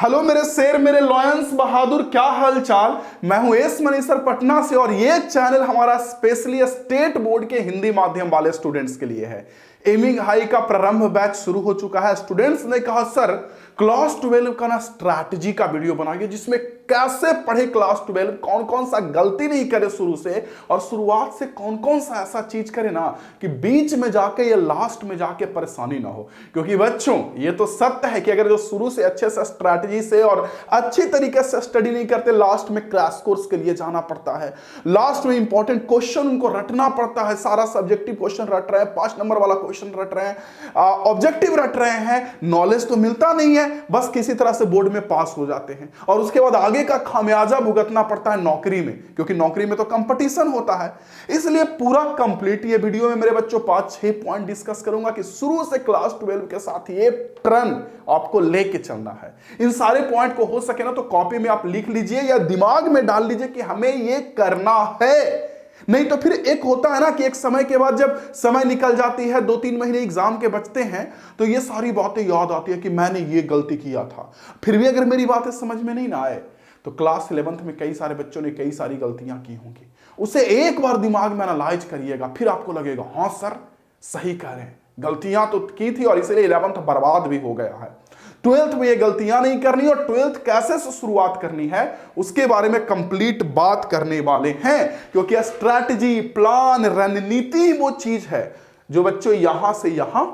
Hello मेरे शेर, मेरे लॉयंस बहादुर, क्या हाल चाल। मैं हूं एस मनीसर पटना से और ये चैनल हमारा स्पेशली स्टेट बोर्ड के हिंदी माध्यम वाले स्टूडेंट्स के लिए है। एमिंग हाई का प्रारंभ बैच शुरू हो चुका है। स्टूडेंट्स ने कहा सर क्लास 12 का ना स्ट्रैटेजी का वीडियो बनाइए जिसमें कैसे पढ़े क्लास 12, कौन कौन सा गलती नहीं करे शुरू से और शुरुआत से कौन कौन सा ऐसा चीज करे ना कि बीच में जाके या लास्ट में जाके परेशानी ना हो। क्योंकि बच्चों ये तो सत्य है कि अगर जो शुरू से अच्छे से स्ट्रैटेजी से और अच्छी तरीके से स्टडी नहीं करते, लास्ट में क्रैश कोर्स के लिए जाना पड़ता है, लास्ट में इंपॉर्टेंट क्वेश्चन उनको रटना पड़ता है। सारा सब्जेक्टिव क्वेश्चन रट रहे हैं, 5 नंबर वाला क्वेश्चन रट रहे हैं, ऑब्जेक्टिव रट रहे हैं, नॉलेज तो मिलता नहीं है, बस किसी तरह से बोर्ड में पास हो जाते हैं और उसके बाद आगे का खामियाजा भुगतना पड़ता है नौकरी में, क्योंकि नौकरी में तो कंपटीशन होता है। इसलिए पूरा कंप्लीट ये वीडियो में मेरे बच्चों 5-6 पॉइंट डिस्कस करूंगा कि शुरू से क्लास 12 के साथ ये ट्रेंड आपको लेके चलना है। इन सारे पॉइंट को हो सके ना तो कॉपी में आप लिख लीजिए या दिमाग में डाल लीजिए कि हमें ये करना है। नहीं तो फिर एक होता है ना कि एक समय के बाद जब समय निकल जाती है, 2-3 महीने एग्जाम के बचते हैं, तो ये सारी बातें याद आती है कि मैंने ये गलती किया था। फिर भी अगर मेरी बातें समझ में नहीं ना आए तो क्लास 11th में कई सारे बच्चों ने कई सारी गलतियां की होंगी, उसे एक बार दिमाग में एनालाइज करिएगा, फिर आपको लगेगा हाँ सर सही कह रहे हैं, गलतियां तो की थी और इसलिए 11th बर्बाद भी हो गया है। 12th में ये गलतियां नहीं करनी और 12th कैसे से शुरुआत करनी है उसके बारे में कंप्लीट बात करने वाले हैं। क्योंकि स्ट्रैटेजी, प्लान, रणनीति वो चीज है जो बच्चों यहां से यहां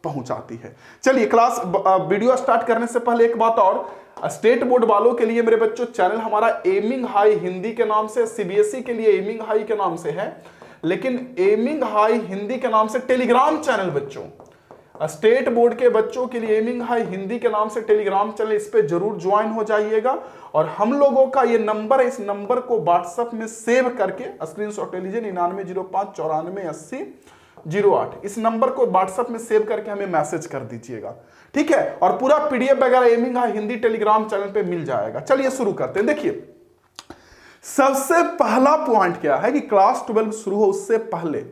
पहुंचाती है। चलिए क्लास वीडियो स्टार्ट करने से पहले एक बात और, स्टेट बोर्ड वालों के लिए मेरे बच्चों चैनल हमारा एमिंग हाई हिंदी के नाम से, सीबीएसई के लिए एमिंग हाई के नाम से है, लेकिन एमिंग हाई हिंदी के नाम से टेलीग्राम चैनल बच्चों, स्टेट बोर्ड के बच्चों के लिए एमिंग हाई हिंदी के नाम से टेलीग्राम चैनल, इस पे जरूर ज्वाइन हो जाइएगा। और हम लोगों का ये नंबर है, इस नंबर को व्हाट्सएप में सेव करके स्क्रीनशॉट ले लीजिए, 9905948008। इस नंबर को व्हाट्सएप में सेव करके हमें मैसेज कर दीजिएगा, ठीक है। और पूरा पीडीएफ वगैरह aiming high Hindi Telegram channel पे मिल जाएगा। चलिए शुरू करते हैं। देखिए सबसे पहला पॉइंट क्या है कि क्लास 12 शुरू हो उससे पहले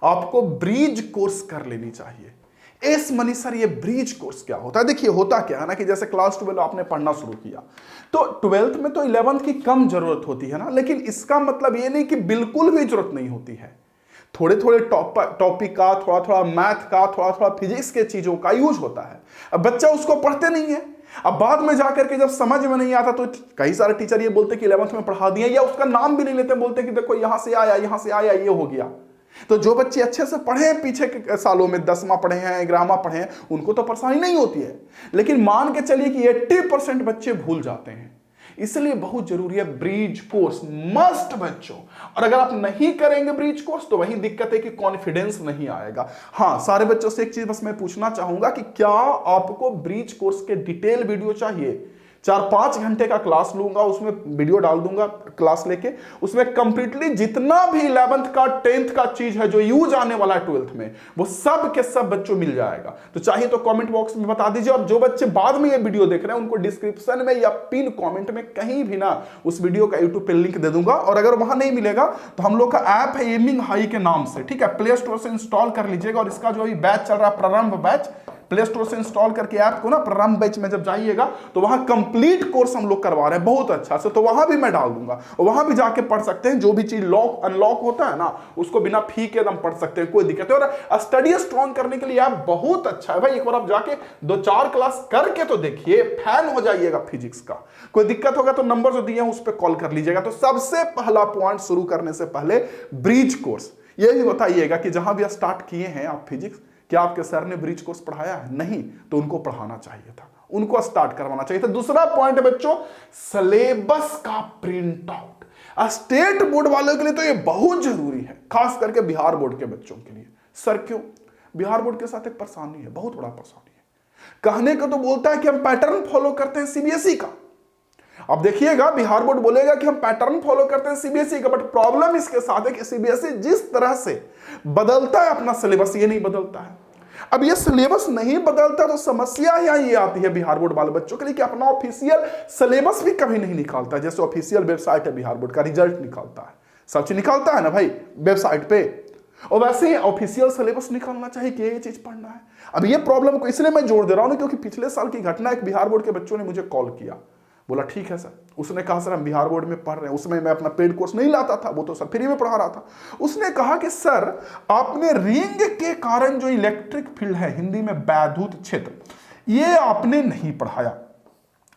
आपको ब्रीज कोर्स कर लेनी चाहिए। एस मनी सर ये ब्रीज कोर्स क्या होता है? देखिए होता क्या है ना कि जैसे क्लास 12 आपने पढ़ना शुरू किया तो 12th में तो 11th की कम जरूरत होती है ना, लेकिन इसका मतलब ये नहीं कि बिल्कुल भी जरूरत नहीं होती है। थोड़े थोड़े टॉपिक का, थोड़ा थोड़ा मैथ का, थोड़ा थोड़ा फिजिक्स के चीजों का यूज होता है। अब बच्चा उसको पढ़ते नहीं है, अब बाद में जाकर के जब समझ में नहीं आता तो कई सारे टीचर ये बोलते कि 11th में पढ़ा दिए, या उसका नाम भी नहीं लेते, बोलते कि देखो यहां से आया ये हो गया। तो जो बच्चे अच्छे से पढ़े हैं पीछे के सालों में, 10वां पढ़े हैं, 11वां पढ़े हैं, उनको तो परेशानी नहीं होती है, लेकिन मान के चलिए कि 80% बच्चे भूल जाते हैं। इसलिए बहुत जरूरी है ब्रीज कोर्स, मस्ट बच्चों। और अगर आप नहीं करेंगे ब्रीज कोर्स तो वही दिक्कत है कि कॉन्फिडेंस नहीं आएगा। हाँ, सारे बच्चों से एक चीज बस मैं पूछना चाहूंगा कि क्या आपको ब्रीज कोर्स के डिटेल वीडियो चाहिए? 4-5 घंटे का क्लास लूंगा, उसमें वीडियो डाल दूंगा क्लास लेके, उसमें कंप्लीटली जितना भी 11th का 10th का चीज है जो यूज आने वाला है 12th में, वो सब के सब बच्चों मिल जाएगा। तो चाहिए तो कमेंट बॉक्स में बता दीजिए, और जो बच्चे बाद में ये वीडियो देख रहे हैं उनको डिस्क्रिप्शन में या पिन कमेंट में कहीं भी ना उस वीडियो का यूट्यूब पे लिंक दे दूंगा। और अगर वहां नहीं मिलेगा तो हम लोग का ऐप है एमिंग हाई के नाम से, ठीक है, प्ले स्टोर से इंस्टॉल कर लीजिएगा। और इसका जो अभी बैच चल रहा है प्रारंभ बैच, प्ले स्टोर से इंस्टॉल करके ऐप को ना प्रारंभ बैच में जब जाइएगा तो वहां कंप्लीट कोर्स हम लोग करवा रहे हैं बहुत अच्छा से, तो वहां भी मैं डाल दूंगा, वहां भी जाके पढ़ सकते हैं। जो भी चीज लॉक अनलॉक होता है ना उसको बिना फी के एकदम पढ़ सकते हैं, कोई दिक्कत नहीं। और स्टडी स्ट्रॉन्ग करने के लिए ऐप बहुत अच्छा है भाई, एक बार आप जाके 2-4 क्लास करके तो देखिए, फैन हो जाइएगा फिजिक्स का। कोई दिक्कत होगा तो नंबर जो दिए हैं उस पर कॉल कर लीजिएगा। तो सबसे पहला पॉइंट शुरू करने से पहले ब्रीज कोर्स, ये भी बताइएगा कि जहां भी स्टार्ट किए हैं आप फिजिक्स, क्या आपके सर ने ब्रीज कोर्स पढ़ाया है? नहीं, तो उनको पढ़ाना चाहिए था, उनको स्टार्ट करवाना चाहिए था। दूसरा पॉइंट है बच्चों सिलेबस का प्रिंट आउट। स्टेट बोर्ड वालों के लिए तो ये बहुत जरूरी है, खास करके बिहार बोर्ड के बच्चों के लिए। सर क्यों? बिहार बोर्ड के साथ एक परेशानी है, बहुत बड़ा परेशानी है। कहने को तो बोलता है कि हम पैटर्न फॉलो करते हैं सीबीएसई का। अब देखिएगा बिहार बोर्ड बोलेगा कि हम पैटर्न फॉलो करते हैं सीबीएसई का, बट प्रॉब्लम इसके साथ है कि सीबीएसई जिस तरह से बदलता है अपना सिलेबस, ये नहीं बदलता है। अब ये सिलेबस नहीं बदलता तो समस्या यहां ये आती है बिहार बोर्ड वाले बच्चों के लिए कि अपना ऑफिशियल सिलेबस भी कभी नहीं निकालता। जैसे ऑफिशियल वेबसाइट है बिहार बोर्ड का, रिजल्ट निकालता है, सब चीज निकालता है ना भाई वेबसाइट पे, और वैसे ही ऑफिशियल सिलेबस निकालना चाहिए कि ये चीज पढ़ना है। अब ये प्रॉब्लम को इसलिए मैं जोड़ दे रहा हूं क्योंकि पिछले साल की घटना, एक बिहार बोर्ड के बच्चों ने मुझे कॉल किया, बोला ठीक है सर, उसने कहा सर हम बिहार बोर्ड में पढ़ रहे हैं, उसमें मैं अपना पेड कोर्स नहीं लाता था, वो तो सर फ्री में पढ़ा रहा था। उसने कहा कि सर आपने रिंग के कारण जो इलेक्ट्रिक फील्ड है, हिंदी में वैद्युत क्षेत्र, ये आपने नहीं पढ़ाया।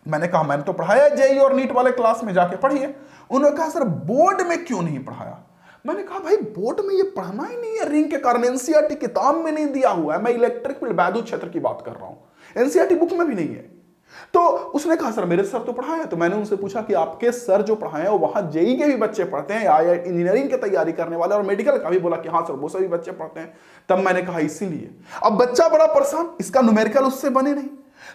मैंने कहा मैंने तो पढ़ाया जेई और नीट वाले क्लास में, जाके पढ़िए। उन्होंने कहा सर बोर्ड में क्यों नहीं पढ़ाया? मैंने कहा भाई बोर्ड में ये पढ़ना ही नहीं है, रिंग के कारण एनसीईआरटी किताब में नहीं दिया हुआ है, मैं इलेक्ट्रिक फील्ड वैद्युत क्षेत्र की बात कर रहा हूं, एनसीईआरटी बुक में भी नहीं है। तो उसने कहा सर मेरे सर तो पढ़ाए। तो मैंने उनसे पूछा कि आपके सर जो पढ़ाए हैं वहां जेई के भी बच्चे पढ़ते हैं, या इंजीनियरिंग की तैयारी करने वाले और मेडिकल का भी? बोला कि हाँ सर वो सभी बच्चे पढ़ते हैं। तब मैंने कहा इसीलिए अब बच्चा बड़ा परेशान, इसका न्यूमेरिकल उससे बने नहीं।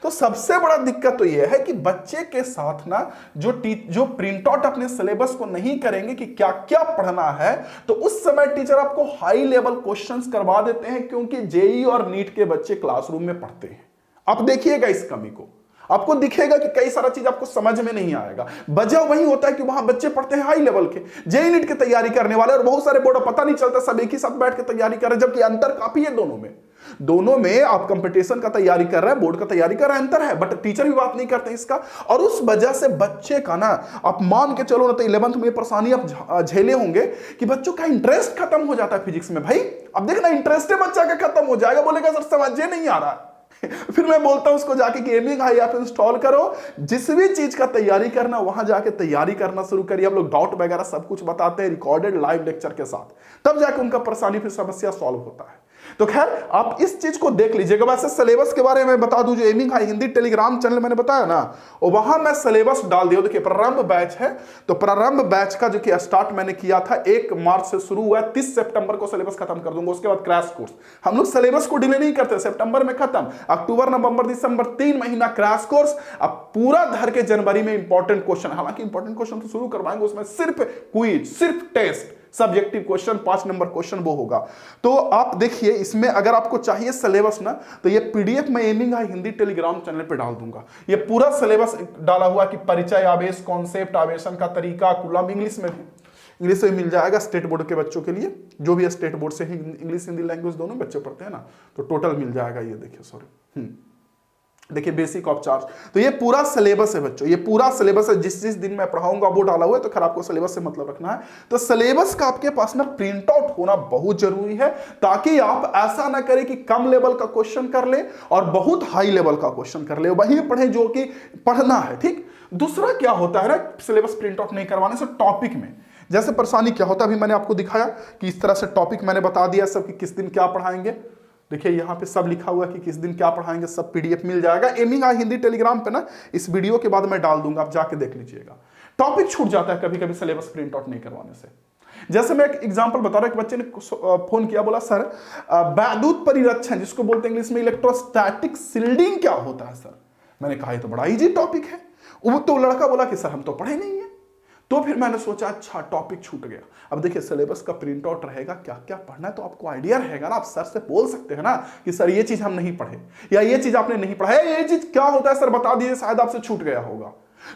तो सबसे बड़ा दिक्कत तो यह है कि बच्चे के साथ ना जो प्रिंट आउट अपने सिलेबस को नहीं करेंगे कि क्या क्या पढ़ना है, तो उस समय टीचर आपको हाई लेवल क्वेश्चंस करवा देते हैं, क्योंकि जेई और नीट के बच्चे क्लासरूम में पढ़ते हैं। आप देखिएगा इस कमी को, आपको दिखेगा कि कई सारा चीज आपको समझ में नहीं आएगा। वजह वही होता है कि वहां बच्चे पढ़ते हैं हाई लेवल के, जेई नीट की तैयारी करने वाले, और बहुत सारे बोर्ड पता नहीं चलता, सब एक ही साथ बैठ के तैयारी कर रहे हैं, जबकि अंतर काफी है दोनों में। दोनों में आप कंपटीशन का तैयारी कर रहे हैं, बोर्ड का तैयारी कर रहे हैं, अंतर है, बट टीचर भी बात नहीं करते इसका। और उस वजह से बच्चे का ना, आप मान के चलो ना, तो 11th में परेशानी आप झेले होंगे कि बच्चों का इंटरेस्ट खत्म हो जाता है फिजिक्स में। भाई अब देखना इंटरेस्ट बच्चा का खत्म हो जाएगा, बोलेगा सर समझे नहीं आ रहा। फिर मैं बोलता हूं उसको जाके कि एमिंग हाई आप इंस्टॉल करो, जिस भी चीज का तैयारी करना वहां जाके तैयारी करना शुरू करिए। हम लोग डाउट वगैरह सब कुछ बताते हैं रिकॉर्डेड लाइव लेक्चर के साथ, तब जाके उनका परेशानी फिर समस्या सॉल्व होता है। तो खैर आप इस चीज को देख लीजिएगा। वैसे सिलेबस के बारे में बता दूं, जो aiming high Hindi Telegram channel मैंने बताया ना, और वहां मैं सिलेबस डाल दिया। देखिए प्रारंभ बैच है, तो प्रारंभ बैच का जो कि स्टार्ट मैंने किया था 1 मार्च से शुरू हुआ है, 30 सितंबर को सिलेबस खत्म कर दूंगा। उसके बाद क्रैश कोर्स, हम लोग सिलेबस को डिले नहीं करते, सितंबर में खत्म, अक्टूबर नवंबर दिसंबर 3 महीना क्रैश कोर्स। अब पूरा धर के जनवरी में इंपॉर्टेंट क्वेश्चन, हालांकि इंपॉर्टेंट क्वेश्चन तो शुरू करवाएंगे, उसमें सिर्फ क्विज, सिर्फ test, subjective question 5 number question वो होगा। तो आप देखिए इसमें अगर आपको चाहिए सिलेबस ना, तो ये पीडीएफ में aiming high Hindi Telegram channel पे डाल दूंगा। ये पूरा सिलेबस डाला हुआ कि परिचय, आवेश, कॉन्सेप्ट, आवेशन का तरीका, कूलम, इंग्लिश में भी, इंग्लिश में मिल जाएगा स्टेट बोर्ड के बच्चों के लिए, जो भी स्टेट बोर्ड से ही इंग्लिश हिंदी लैंग्वेज दोनों बच्चे पढ़ते हैं ना, तो टोटल मिल जाएगा। ये देखिए सॉरी देखिए बेसिक ऑफ चार्ज, तो ये पूरा सिलेबस है बच्चों, ये पूरा सिलेबस है। जिस जिस दिन मैं पढ़ाऊंगा वो डाला हुआ है, तो खैर आपको सिलेबस से मतलब रखना है। तो सिलेबस का आपके पास ना प्रिंट आउट होना बहुत जरूरी है, ताकि आप ऐसा ना करें कि कम लेवल का क्वेश्चन कर ले और बहुत हाई लेवल का क्वेश्चन कर ले, वही पढ़े जो कि पढ़ना है। ठीक, दूसरा क्या होता है ना सिलेबस प्रिंट आउट नहीं करवाने से, टॉपिक में जैसे परेशानी क्या होता है, अभी मैंने आपको दिखाया कि इस तरह से टॉपिक मैंने बता दिया सब कि किस दिन क्या पढ़ाएंगे। देखिए यहाँ पे सब लिखा हुआ है कि किस दिन क्या पढ़ाएंगे, सब पीडीएफ मिल जाएगा एमिंग हाई हिंदी टेलीग्राम पे ना, इस वीडियो के बाद मैं डाल दूंगा, आप जाके देख लीजिएगा। टॉपिक छूट जाता है कभी कभी सिलेबस प्रिंट आउट नहीं करवाने से। जैसे मैं एक एग्जांपल बता रहा हूं, एक बच्चे ने फोन किया, बोला सर वैद्युत परिरक्षण, जिसको बोलते हैं इंग्लिश में इलेक्ट्रोस्टैटिक शिल्डिंग, क्या होता है सर? मैंने कहा ये तो बड़ा इजी टॉपिक है। वो तो लड़का बोला कि सर हम तो पढ़े नहीं है। तो फिर मैंने सोचा अच्छा टॉपिक छूट गया। अब देखिए सिलेबस का प्रिंट आउट रहेगा, क्या क्या पढ़ना है, तो आपको आइडिया रहेगा ना, आप सर से बोल सकते हैं ना कि सर ये चीज हम नहीं पढ़े, या ये चीज आपने नहीं पढ़ा है, ये चीज क्या होता है सर बता दीजिए, शायद आपसे छूट गया होगा।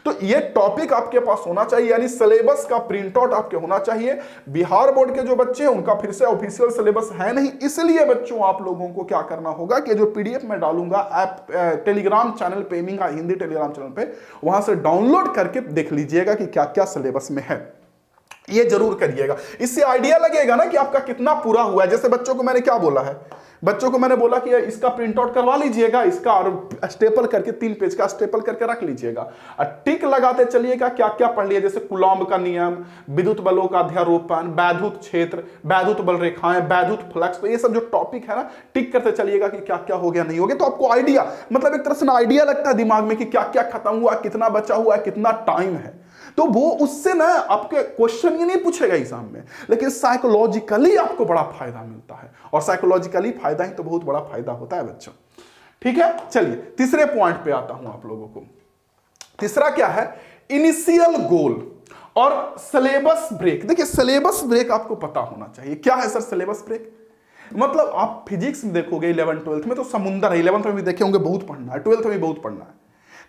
तो ये टॉपिक आपके पास होना चाहिए, यानी सिलेबस का प्रिंट आउट आपके होना चाहिए। बिहार बोर्ड के जो बच्चे हैं उनका फिर से ऑफिशियल सिलेबस है नहीं, इसलिए बच्चों आप लोगों को क्या करना होगा कि जो पीडीएफ में डालूंगा ऐप टेलीग्राम चैनल पे, aiming high Hindi Telegram channel पे, वहां से डाउनलोड करके देख लीजिएगा कि क्या क्या सिलेबस में है, ये जरूर करिएगा। इससे आइडिया लगेगा ना कि आपका कितना पूरा हुआ है। जैसे बच्चों को मैंने क्या बोला है, बच्चों को मैंने बोला कि इसका प्रिंट आउट करवा लीजिएगा, इसका और स्टेपल करके 3 पेज का स्टेपल करके रख लीजिएगा, और टिक लगाते चलिएगा क्या क्या पढ़ लिया, जैसे कूलॉम्ब का नियम, विद्युत बलों का अध्यारोपण, वैद्युत क्षेत्र, वैद्युत बल रेखाएं, वैद्युत फ्लक्स, तो ये सब जो टॉपिक है ना टिक करते चलिएगा कि क्या क्या हो गया नहीं हो गया। तो आपको आइडिया, मतलब एक तरह से ना आइडिया लगता है दिमाग में कि क्या क्या खत्म हुआ, कितना बचा हुआ है, कितना टाइम है। तो वो उससे ना आपके क्वेश्चन ये नहीं पूछेगा एग्जाम में, लेकिन साइकोलॉजिकली आपको बड़ा फायदा मिलता है, और साइकोलॉजिकली फायदा ही तो बहुत बड़ा फायदा होता है बच्चों। ठीक है, चलिए तीसरे पॉइंट पे आता हूं आप लोगों को। तीसरा क्या है, इनिशियल गोल और सिलेबस ब्रेक। देखिए सिलेबस ब्रेक आपको पता होना चाहिए। क्या है सर सिलेबस ब्रेक? मतलब आप फिजिक्स में देखोगे 11th 12th में तो समुंदर है, 11th में भी देखे होंगे बहुत पढ़ना है, 12th में भी बहुत पढ़ना है,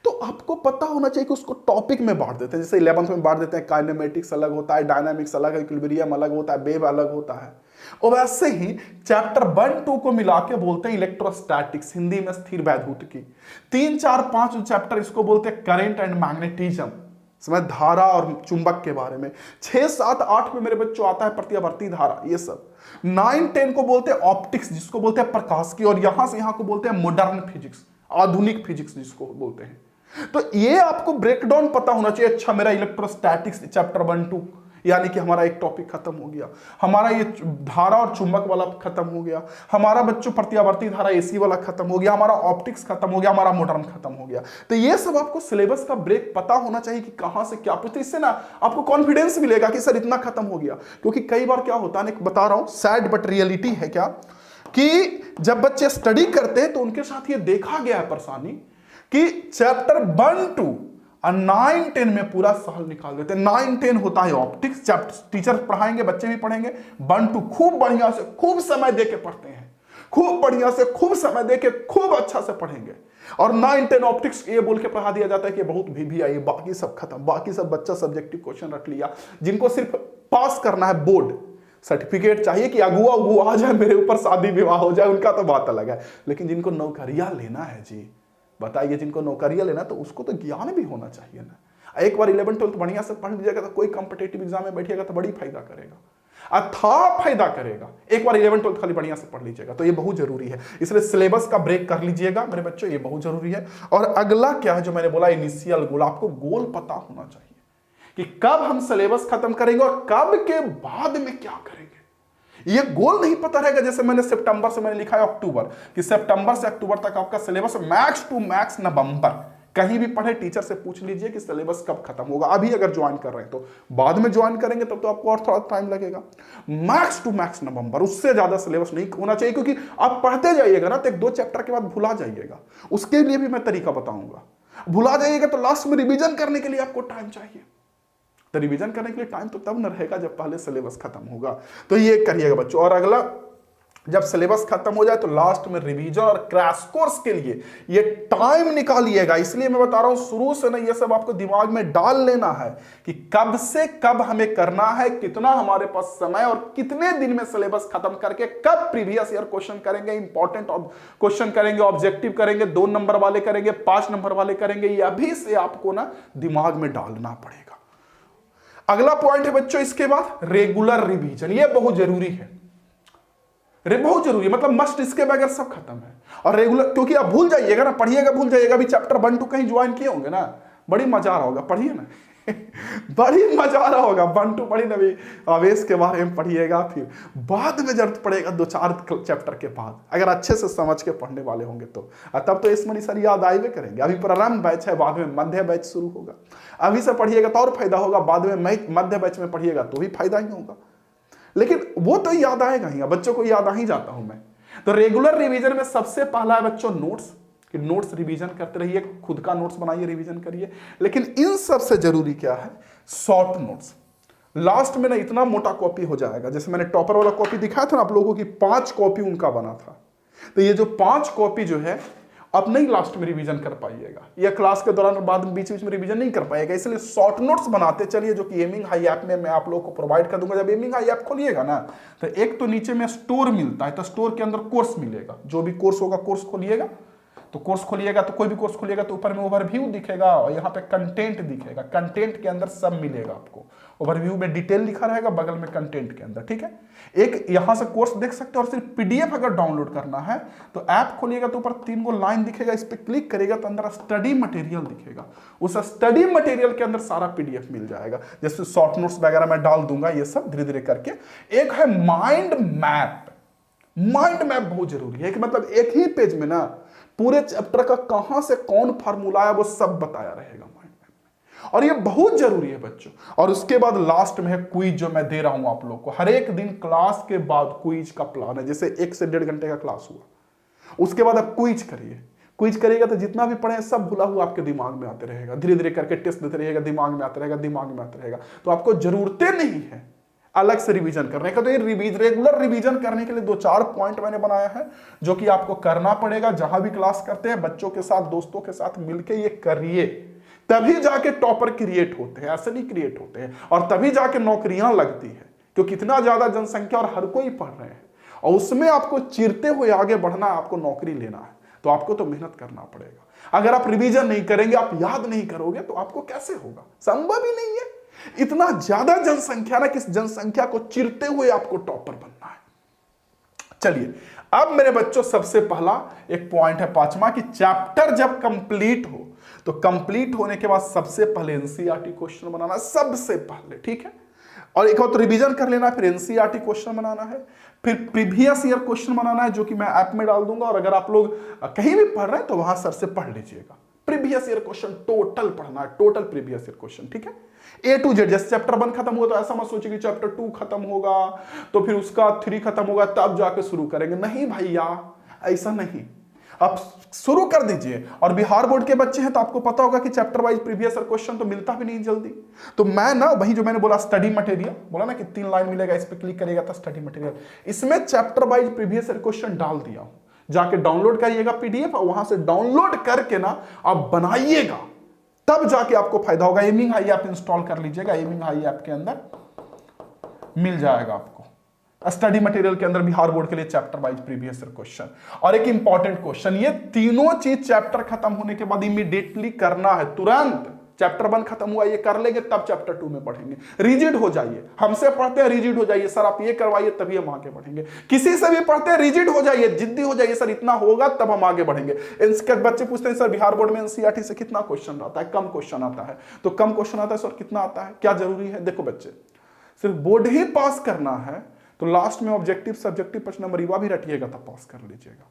तो आपको पता होना चाहिए कि उसको टॉपिक में बांट देते हैं। जैसे 11th में बांट देते हैं, काइनेमेटिक्स अलग होता है, डायनामिक्स अलग है, इक्विलिब्रियम अलग होता है, वेव अलग होता है। और वैसे ही चैप्टर 1-2 को मिला के बोलते हैं इलेक्ट्रोस्टैटिक्स, हिंदी में स्थिर वैद्युत की। 3, 4, 5 चैप्टर इसको बोलते हैं करंट एंड मैग्नेटिज्म, समझ, धारा और चुंबक के बारे में। 6, 7, 8 में मेरे बच्चों आता है प्रत्यावर्ती धारा, ये सब। 9, 10 को बोलते हैं ऑप्टिक्स, जिसको बोलते हैं प्रकाश की, और यहां से यहां को बोलते हैं मॉडर्न फिजिक्स, आधुनिक फिजिक्स जिसको बोलते हैं। तो ये आपको ब्रेकडाउन पता होना चाहिए। अच्छा, मेरा इलेक्ट्रोस्टैटिक्स चैप्टर 1-2 यानी कि हमारा एक टॉपिक खत्म हो गया, हमारा ये धारा और चुंबक वाला खत्म हो गया, हमारा बच्चों प्रत्यावर्ती धारा एसी वाला खत्म हो गया, हमारा ऑप्टिक्स खत्म हो गया, हमारा मॉडर्न खत्म हो गया। तो ये सब आपको सिलेबस का ब्रेक पता होना चाहिए कि कहां से क्या पूछते, इससे ना आपको कॉन्फिडेंस मिलेगा कि सर इतना खत्म हो गया। क्योंकि कई बार क्या होता है, बता रहा हूं, सैड बट रियलिटी है क्या, कि जब बच्चे स्टडी करते हैं तो उनके साथ ये देखा गया है परेशानी कि चैप्टर 1-2 और 9-10 में पूरा साल निकाल देते हैं। 9-10 होता है ऑप्टिक्स, टीचर पढ़ाएंगे, बच्चे भी पढ़ेंगे। 1-2 खूब बढ़िया से खूब समय देके पढ़ते हैं, खूब बढ़िया से खूब समय देके खूब अच्छा से पढ़ेंगे। और 9-10 ऑप्टिक्स ये बोल के पढ़ा दिया जाता है कि बहुत भी आई, बाकी सब खत्म, बाकी सब बच्चा सब्जेक्टिव क्वेश्चन रख लिया। जिनको सिर्फ पास करना है, बोर्ड सर्टिफिकेट चाहिए कि अगुआ उगुआ आ जाए, मेरे ऊपर शादी विवाह हो जाए, उनका तो बात अलग है। लेकिन जिनको नौकरियां लेना है जी, बताइए, जिनको नौकरियां लेना तो उसको तो ज्ञान भी होना चाहिए ना। एक बार 11-12 बढ़िया से पढ़ लीजिएगा तो कोई कॉम्पिटेटिव एग्जाम में बैठिएगा तो बड़ी फायदा करेगा, अथाह फायदा करेगा। एक बार 11-12 खाली बढ़िया से पढ़ लीजिएगा, तो ये बहुत जरूरी है। इसलिए सिलेबस का ब्रेक कर लीजिएगा मेरे बच्चों, ये बहुत जरूरी है। और अगला क्या है जो मैंने बोला, इनिशियल गोल। आपको गोल पता होना चाहिए कि कब हम सिलेबस खत्म करेंगे और कब के बाद में क्या करेंगे। ये गोल नहीं पता रहेगा, जैसे मैंने सितंबर से मैंने लिखा है अक्टूबर, कि सितंबर से अक्टूबर तक आपका सिलेबस, मैक्स टू मैक्स नवंबर। कहीं भी पढ़े टीचर से पूछ लीजिए कि सिलेबस कब खत्म होगा। अभी अगर ज्वाइन कर रहे हैं तो, बाद में ज्वाइन करेंगे तब तो आपको और थोड़ा टाइम लगेगा। मैक्स टू मैक्स नवंबर, उससे ज्यादा सिलेबस नहीं होना चाहिए। क्योंकि आप पढ़ते जाइएगा ना तो 1-2 चैप्टर के बाद भुला जाइएगा, उसके लिए भी मैं तरीका बताऊंगा। भुला जाइएगा तो लास्ट में रिविजन करने के लिए आपको टाइम चाहिए। तो रिवीजन करने के लिए टाइम तो तब न रहेगा जब पहले सिलेबस खत्म होगा। तो ये करिएगा बच्चों। और अगला, जब सिलेबस खत्म हो जाए तो लास्ट में रिवीजन और क्रैश कोर्स के लिए ये टाइम निकालिएगा। इसलिए मैं बता रहा हूं, शुरू से ना ये सब आपको दिमाग में डाल लेना है कि कब से कब हमें करना है, कितना हमारे पास समय, और कितने दिन में सिलेबस खत्म करके कब प्रीवियस ईयर क्वेश्चन करेंगे, इंपॉर्टेंट क्वेश्चन करेंगे, ऑब्जेक्टिव करेंगे, 2 नंबर वाले करेंगे, 5 नंबर वाले करेंगे। ये अभी से आपको ना दिमाग में डालना पड़ेगा। अगला पॉइंट है बच्चों इसके बाद रेगुलर रिवीजन। ये बहुत जरूरी है, बहुत जरूरी है, मतलब मस्ट, इसके बगैर सब खत्म है। और रेगुलर, क्योंकि आप भूल जाइएगा ना, पढ़िएगा भूल जाइएगा। अभी चैप्टर 1-2 कहीं ज्वाइन किए होंगे ना, बड़ी मजा आ रहा होगा, पढ़िए ना बड़ी मजा आ रहा होगा। 1-2 पढ़ी ना, भी आवेश के बारे में पढ़िएगा, फिर बाद में जरूरत पड़ेगा 2-4 चैप्टर के बाद, अगर अच्छे से समझ के पढ़ने वाले होंगे तो। तब तो इसमें सर याद आए करेंगे। अभी प्रारंभ बैच है, बाद में मध्य बैच शुरू होगा। अभी से पढ़िएगा तो और फायदा होगा, बाद में मध्य बैच में पढ़िएगा तो भी फायदा ही होगा। लेकिन वो तो याद आएगा ही, बच्चों को याद आ ही जाता हूं मैं। तो रेगुलर रिवीजन में सबसे पहला है बच्चों नोट्स, कि नोट्स रिवीजन करते रहिए, खुद का नोट्स बनाइए, रिवीजन करिए। लेकिन इन सबसे जरूरी क्या है, शॉर्ट नोट्स। लास्ट में ना इतना मोटा कॉपी हो जाएगा, जैसे मैंने टॉपर वाला कॉपी दिखाया था ना आप लोगों की, 5 कॉपी उनका बना था। तो ये जो 5 कॉपी जो है आप नहीं लास्ट में रिवीजन कर पाइएगा, या क्लास के दौरान बाद में बीच बीच में रिवीजन नहीं कर पाएगा। इसलिए शॉर्ट नोट्स बनाते चलिए, जो कि एमिंग हाई ऐप में मैं आप लोगों को प्रोवाइड कर दूंगा। जब एमिंग हाई ऐप खोलिएगा ना तो एक तो नीचे में स्टोर मिलता है, तो स्टोर के अंदर कोर्स मिलेगा, जो भी कोर्स होगा कोर्स खोलिएगा। तो कोर्स खोलिएगा तो कोई भी कोर्स खोलिएगा तो ऊपर में ओवरव्यू दिखेगा और यहाँ पे कंटेंट दिखेगा। कंटेंट के अंदर सब मिलेगा आपको, ओवरव्यू में डिटेल लिखा रहेगा, बगल में कंटेंट के अंदर, ठीक है। एक यहाँ से कोर्स देख सकते हो। और सिर्फ पीडीएफ अगर डाउनलोड करना है तो ऐप खोलिएगा तो ऊपर 3 गो लाइन दिखेगा, इस पर क्लिक करेगा तो अंदर स्टडी मटेरियल दिखेगा। उस स्टडी मटेरियल के अंदर सारा पीडीएफ मिल जाएगा, जैसे शॉर्ट नोट्स वगैरह मैं डाल दूंगा, ये सब धीरे धीरे करके। एक है माइंड मैप। माइंड मैप बहुत जरूरी है कि मतलब एक ही पेज में ना पूरे चैप्टर का कहां से कौन फार्मूला है वो सब बताया रहेगा माइंड मैप में, और ये बहुत जरूरी है बच्चों। और उसके बाद लास्ट में है क्विज, जो मैं दे रहा हूं आप लोग को। हर एक दिन क्लास के बाद क्विज का प्लान है, जैसे 1 से 1.5 घंटे का क्लास हुआ, उसके बाद आप क्विज करिए। क्विज करिएगा तो जितना भी पढ़े सब भुला हुआ आपके दिमाग में आते रहेगा, धीरे धीरे करके टेस्ट देते रहिएगा, दिमाग में आता रहेगा, दिमाग में आता रहेगा। तो आपको जरूरतें नहीं है अलग से रिवीजन करने का। तो ये रेगुलर रिवीजन करने के लिए 2-4 पॉइंट मैंने बनाया है, जो कि आपको करना पड़ेगा। जहां भी क्लास करते हैं बच्चों के साथ, दोस्तों के साथ मिलके ये करिए, तभी जाके टॉपर क्रिएट होते हैं, ऐसे नहीं क्रिएट होते हैं। और तभी जाके नौकरियां लगती है। क्योंकि इतना ज्यादा जनसंख्या और हर कोई पढ़ रहे हैं और उसमें आपको चीरते हुए आगे बढ़ना है, आपको नौकरी लेना है, तो आपको तो मेहनत करना पड़ेगा। अगर आप रिवीजन नहीं करेंगे, आप याद नहीं करोगे, तो आपको कैसे होगा? संभव ही नहीं है। इतना ज्यादा जनसंख्या ना, किस जनसंख्या को चीरते हुए आपको टॉपर बनना है। चलिए अब मेरे बच्चों सबसे पहला एक पॉइंट है 5वां कि चैप्टर जब कंप्लीट हो तो कंप्लीट होने के बाद सबसे पहले एनसीईआरटी क्वेश्चन बनाना, सबसे पहले, ठीक है। और एक और तो रिवीजन कर लेना, फिर एनसीईआरटी क्वेश्चन बनाना है, फिर प्रीवियस ईयर क्वेश्चन बनाना है, जो कि मैं ऐप में डाल दूंगा। और अगर आप लोग कहीं भी पढ़ रहे हैं तो वहां सर से पढ़ लीजिएगा। प्रीवियस ईयर क्वेश्चन टोटल पढ़ना है, टोटल प्रीवियस ईयर क्वेश्चन, ठीक है, A to Z। जैसे चैप्टर 1 खत्म हुआ तो ऐसा मत सोचिए कि चैप्टर 2 खत्म होगा तो फिर उसका 3 खत्म होगा तब जाके शुरू करेंगे। नहीं भैया, ऐसा नहीं, आप शुरू कर दीजिए। और बिहार बोर्ड के बच्चे हैं तो आपको पता होगा कि chapter wise previous year question तो मिलता भी नहीं जल्दी। तो मैं ना वही जो मैंने बोला स्टडी मटेरियल बोला ना कि 3 लाइन मिलेगा, इस पर क्लिक करिएगा तो स्टडी मटेरियल, इसमें chapter wise previous year question डाल दिया हूं। जाके डाउनलोड करिएगा पीडीएफ और वहां से डाउनलोड करके ना आप बनाइएगा, तब जाके आपको फायदा होगा। एमिंग हाई ऐप इंस्टॉल कर लीजिएगा, एमिंग हाई ऐप के अंदर मिल जाएगा आपको स्टडी मटेरियल के अंदर बिहार बोर्ड के लिए chapter wise previous year question. और एक इंपॉर्टेंट क्वेश्चन, ये तीनों चीज चैप्टर खत्म होने के बाद इमीडिएटली करना है, तुरंत। चैप्टर 1 खत्म हुआ, ये कर लेंगे तब चैप्टर 2 में पढ़ेंगे। रिजिड हो जाइए, हमसे पढ़ते हैं रिजिड हो जाइए, सर आप ये करवाइए तभी हम आगे बढ़ेंगे। किसी से भी पढ़ते हैं रिजिड हो जाइए, जिद्दी हो जाइए, सर इतना होगा तब हम आगे बढ़ेंगे। इसके बच्चे पूछते हैं सर बिहार बोर्ड में एनसीईआरटी से कितना क्वेश्चन आता है? कम क्वेश्चन आता है। तो कम क्वेश्चन आता है सर, कितना आता है, क्या जरूरी है? देखो बच्चे, सिर्फ बोर्ड ही पास करना है तो लास्ट में ऑब्जेक्टिव सब्जेक्टिव प्रश्न नंबर युवा भी रटिएगा तब पास कर लीजिएगा।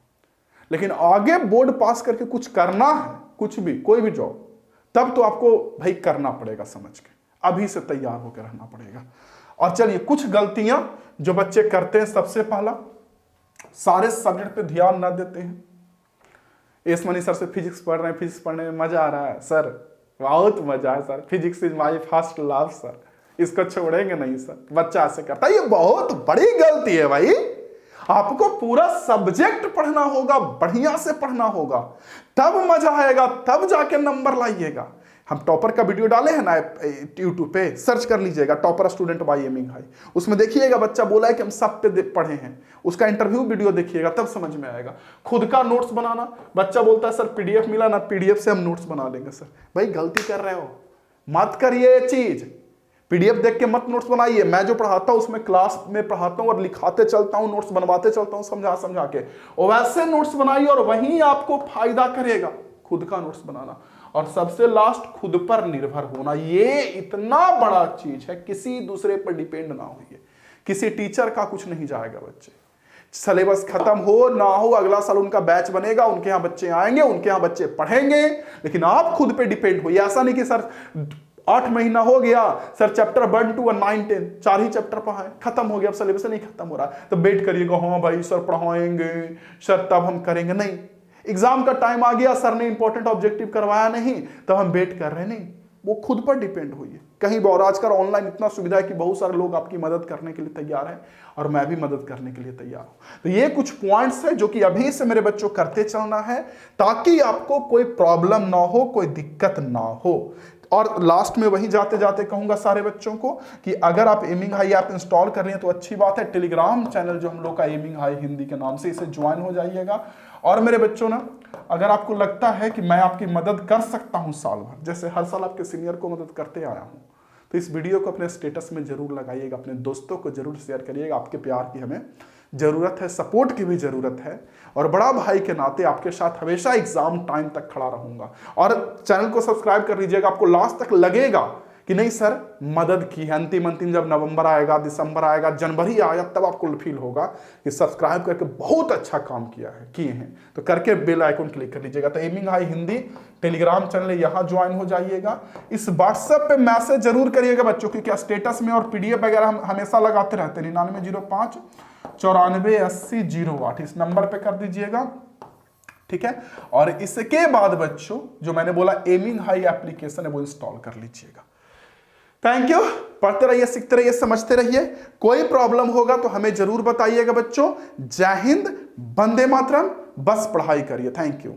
लेकिन आगे बोर्ड पास करके कुछ करना है, कुछ भी, कोई भी जॉब, तब तो आपको भाई करना पड़ेगा समझ के, अभी से तैयार होकर रहना पड़ेगा। और चलिए कुछ गलतियां जो बच्चे करते हैं, सबसे पहला, सारे सब्जेक्ट पे ध्यान ना देते हैं। एस मनी सर से फिजिक्स पढ़ रहे हैं, फिजिक्स पढ़ने में मजा आ रहा है सर, बहुत मजा है sir, physics is my first love sir, इसको छोड़ेंगे नहीं सर। बच्चा ऐसे करता है, ये बहुत बड़ी गलती है भाई। आपको पूरा सब्जेक्ट पढ़ना होगा, बढ़िया से पढ़ना होगा, तब मजा आएगा, तब जाके नंबर लाइएगा। हम टॉपर का वीडियो डाले हैं ना यूट्यूब पे, सर्च कर लीजिएगा, topper student by aiming high. उसमें देखिएगा बच्चा बोला है कि हम सब पे पढ़े हैं, उसका इंटरव्यू वीडियो देखिएगा तब समझ में आएगा। खुद का नोट्स बनाना, बच्चा बोलता है सर पीडीएफ मिला ना, पीडीएफ से हम नोट्स बना लेंगे। सर भाई गलती कर रहे हो, मत करिए ये चीज। पीडीएफ देख के मत नोट्स बनाइए। मैं जो पढ़ाता हूं उसमें क्लास में पढ़ाता हूं और लिखाते चलता हूं, नोट्स बनवाते चलता हूं समझा समझा के, और वैसे नोट्स बनाइए और वही आपको फायदा करेगा। खुद का नोट्स बनाना, और सबसे लास्ट खुद पर निर्भर होना। ये इतना बड़ा चीज है, किसी दूसरे पर डिपेंड ना होइए, किसी टीचर का कुछ नहीं जाएगा। बच्चे सिलेबस खत्म हो ना हो, अगला साल उनका बैच बनेगा, उनके यहाँ बच्चे आएंगे, उनके यहाँ बच्चे पढ़ेंगे, लेकिन आप खुद पे डिपेंड होइए। ऐसा नहीं कि सर 8 महीना हो गया sir, chapter 1 to 9 10 4 he chapter पढ़ाए, खत्म हो गया, अब सिलेबस नहीं खत्म हो रहा, तो वेट करिएगा हाँ भाई सर पढ़ाएंगे सर तब हम करेंगे। नहीं, एग्जाम का टाइम आ गया, सर ने इंपॉर्टेंट ऑब्जेक्टिव करवाया नहीं, तब हम वेट कर रहे नहीं। वो खुद पर डिपेंड होइए कहीं भी। और आजकल ऑनलाइन इतना सुविधा है कि बहुत सारे लोग आपकी मदद करने के लिए तैयार हैं, और मैं भी मदद करने के लिए तैयार हूं। तो ये कुछ पॉइंट्स है जो कि अभी से मेरे बच्चों करते चलना है, ताकि आपको कोई प्रॉब्लम ना हो, कोई दिक्कत ना हो। और लास्ट में वही जाते जाते कहूंगा सारे बच्चों को कि अगर आप एमिंग हाई ऐप इंस्टॉल कर रहे हैं तो अच्छी बात है। टेलीग्राम चैनल जो हम लोग का एमिंग हाई हिंदी के नाम से, इसे ज्वाइन हो जाइएगा। और मेरे बच्चों ना, अगर आपको लगता है कि मैं आपकी मदद कर सकता हूं साल भर, जैसे हर साल आपके सीनियर को मदद करते आया हूं, तो इस वीडियो को अपने स्टेटस में जरूर लगाइएगा, अपने दोस्तों को जरूर शेयर करिएगा। आपके प्यार की हमें जरूरत है, सपोर्ट की भी जरूरत है, और बड़ा भाई के नाते आपके साथ हमेशा एग्जाम टाइम तक खड़ा रहूंगा। और चैनल को सब्सक्राइब कर लीजिएगा, आपको लास्ट तक लगेगा कि नहीं सर मदद की है। अंतिम जब नवंबर आएगा, दिसंबर आएगा, जनवरी आएगा, तब आपको फील होगा कि सब्सक्राइब करके बहुत अच्छा काम किए हैं। तो करके बेल आइकन क्लिक कर लीजिएगा। तो aiming high Hindi Telegram channel यहाँ ज्वाइन हो जाइएगा। इस व्हाट्सएप पे मैसेज जरूर करिएगा बच्चों की, क्या स्टेटस में और पीडीएफ वगैरह हम हमेशा लगाते रहते हैं। 9905 94 80 08 इस नंबर पे कर दीजिएगा, ठीक है। और इसके बाद बच्चों जो मैंने बोला एमिंग हाई एप्लीकेशन है वो इंस्टॉल कर लीजिएगा। Thank you. पढ़ते रहिए, सीखते रहिए, समझते रहिए। कोई प्रॉब्लम होगा तो हमें जरूर बताइएगा बच्चों। जय हिंद, वंदे मातरम। बस पढ़ाई करिए। Thank you.